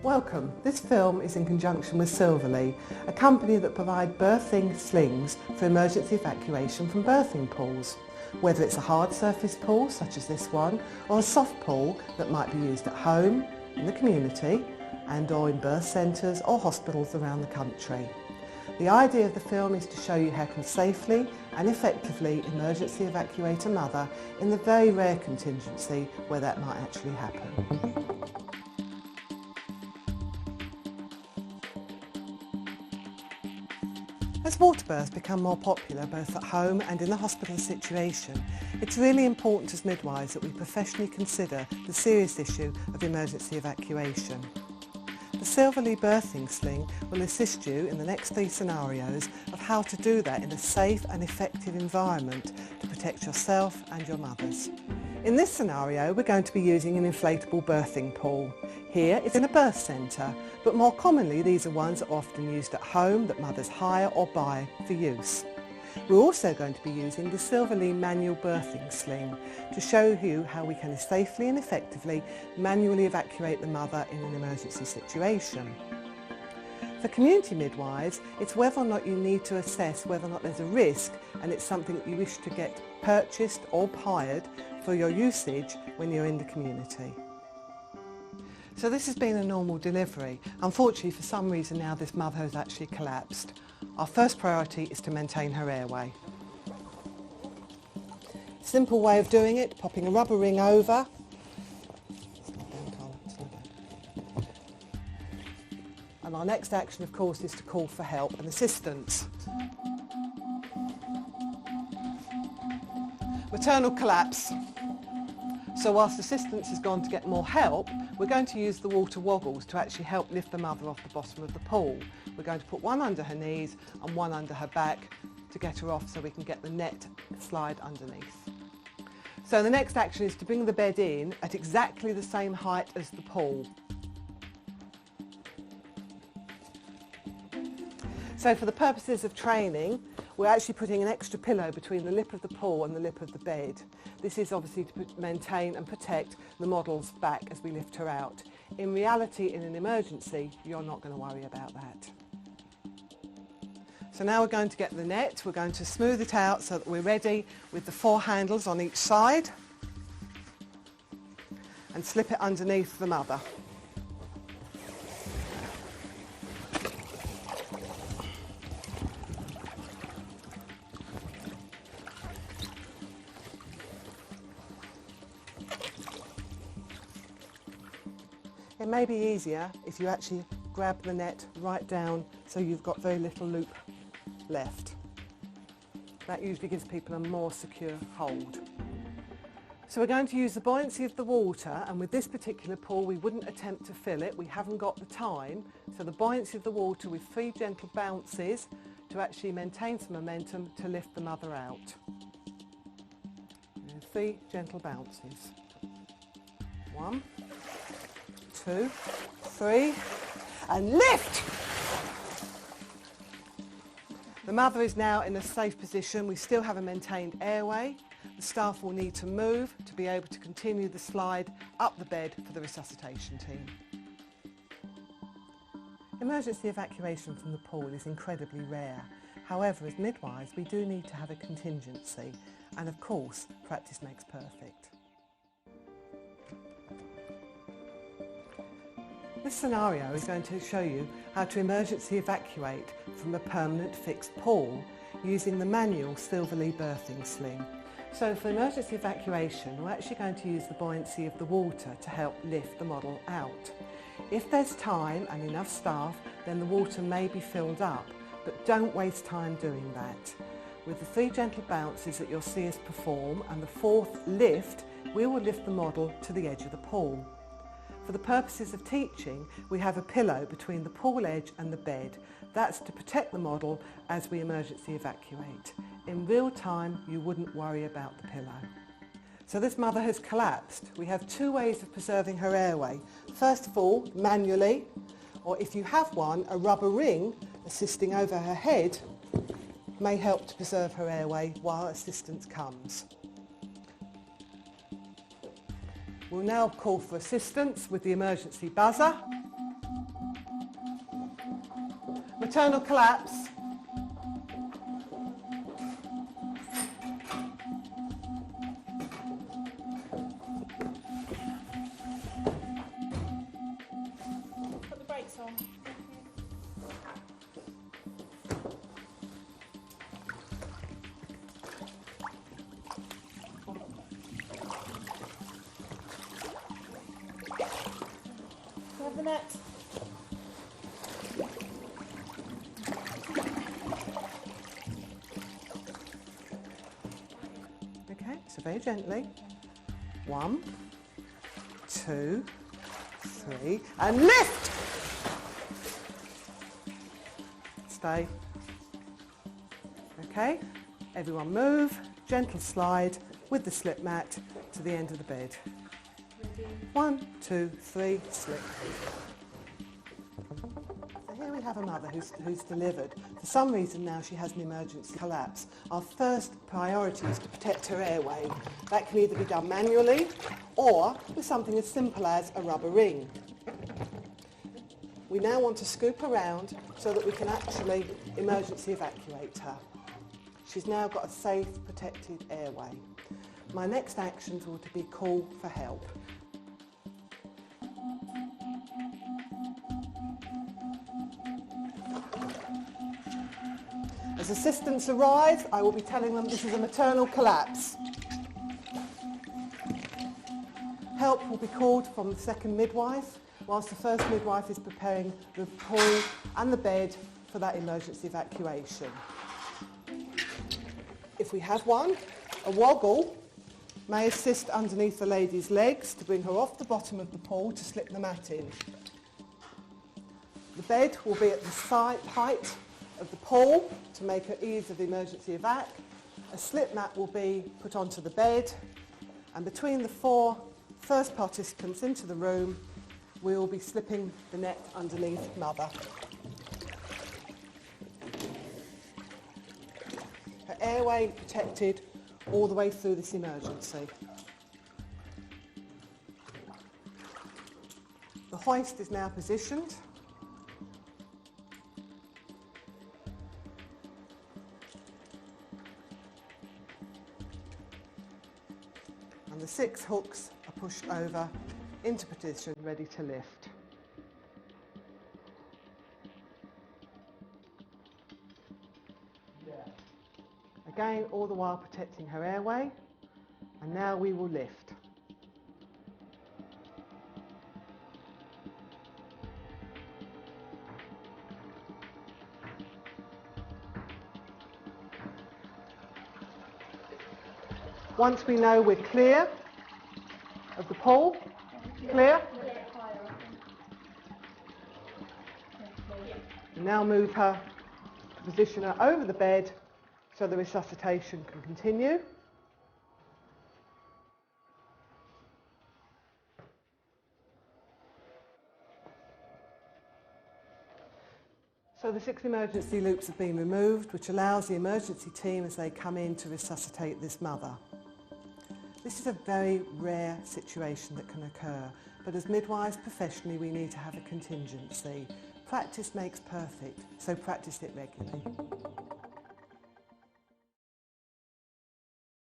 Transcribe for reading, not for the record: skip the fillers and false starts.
Welcome. This film is in conjunction with Silverley, a company that provide birthing slings for emergency evacuation from birthing pools. Whether it's a hard surface pool, such as this one, or a soft pool that might be used at home, in the community, and or in birth centres or hospitals around the country. The idea of the film is to show you how to safely and effectively emergency evacuate a mother in the very rare contingency where that might actually happen. As water births become more popular both at home and in the hospital situation, it's really important as midwives that we professionally consider the serious issue of emergency evacuation. The Silverley birthing sling will assist you in the next 3 scenarios of how to do that in a safe and effective environment to protect yourself and your mothers. In this scenario, we're going to be using an inflatable birthing pool. Here it's in a birth centre, but more commonly these are ones that are often used at home that mothers hire or buy for use. We're also going to be using the Silverley manual birthing sling to show you how we can safely and effectively manually evacuate the mother in an emergency situation. For community midwives, it's whether or not you need to assess whether or not there's a risk and it's something that you wish to get purchased or hired for your usage when you're in the community. So this has been a normal delivery. Unfortunately, for some reason now this mother has actually collapsed. Our first priority is to maintain her airway. Simple way of doing it, popping a rubber ring over. And our next action, of course, is to call for help and assistance. Maternal collapse. So whilst assistance has gone to get more help, we're going to use the water woggles to actually help lift the mother off the bottom of the pool. We're going to put one under her knees and one under her back to get her off so we can get the net slide underneath. So the next action is to bring the bed in at exactly the same height as the pool. So for the purposes of training, we're actually putting an extra pillow between the lip of the pool and the lip of the bed. This is obviously to maintain and protect the model's back as we lift her out. In reality, in an emergency, you're not going to worry about that. So now we're going to get the net, we're going to smooth it out so that we're ready with the 4 handles on each side and slip it underneath the mother. It may be easier if you actually grab the net right down so you've got very little loop left. That usually gives people a more secure hold. So we're going to use the buoyancy of the water, and with this particular pool we wouldn't attempt to fill it, we haven't got the time, so the buoyancy of the water with 3 gentle bounces to actually maintain some momentum to lift the mother out. And 3 gentle bounces. 1, 2, 3, and lift! The mother is now in a safe position. We still have a maintained airway. The staff will need to move to be able to continue the slide up the bed for the resuscitation team. Emergency evacuation from the pool is incredibly rare. However, as midwives, we do need to have a contingency, and of course, practice makes perfect. This scenario is going to show you how to emergency evacuate from a permanent fixed pool using the manual Silverley birthing sling. So for emergency evacuation, we're actually going to use the buoyancy of the water to help lift the model out. If there's time and enough staff, then the water may be filled up, but don't waste time doing that. With the 3 gentle bounces that you'll see us perform and the 4th lift, we will lift the model to the edge of the pool. For the purposes of teaching, we have a pillow between the pool edge and the bed. That's to protect the model as we emergency evacuate. In real time, you wouldn't worry about the pillow. So this mother has collapsed. We have 2 ways of preserving her airway. First of all, manually, or if you have one, a rubber ring assisting over her head may help to preserve her airway while assistance comes. We'll now call for assistance with the emergency buzzer. Maternal collapse. Put the brakes on. Grab the net. Okay, so very gently. 1, 2, 3, and lift! Stay. Okay, everyone move, gentle slide with the slip mat to the end of the bed. 1, 2, 3, slip. So here we have a mother who's delivered. For some reason now she has an emergency collapse. Our first priority is to protect her airway. That can either be done manually or with something as simple as a rubber ring. We now want to scoop around so that we can actually emergency evacuate her. She's now got a safe, protected airway. My next actions will be call for help. As assistants arrive, I will be telling them this is a maternal collapse. Help will be called from the second midwife, whilst the first midwife is preparing the pool and the bed for that emergency evacuation. If we have one, a woggle may assist underneath the lady's legs to bring her off the bottom of the pool to slip the mat in. The bed will be at the height of the pool to make her ease of the emergency evac. A slip mat will be put onto the bed, and between the 4 first participants into the room, we will be slipping the net underneath mother. Her airway protected all the way through this emergency. The hoist is now positioned. And the 6 hooks are pushed over into position, ready to lift. Again, all the while protecting her airway, and now we will lift. Once we know we're clear of the pool, clear? Now move her to position her over the bed so the resuscitation can continue. So the 6 emergency loops have been removed, which allows the emergency team as they come in to resuscitate this mother. This is a very rare situation that can occur, but as midwives professionally we need to have a contingency. Practice makes perfect, so practice it regularly.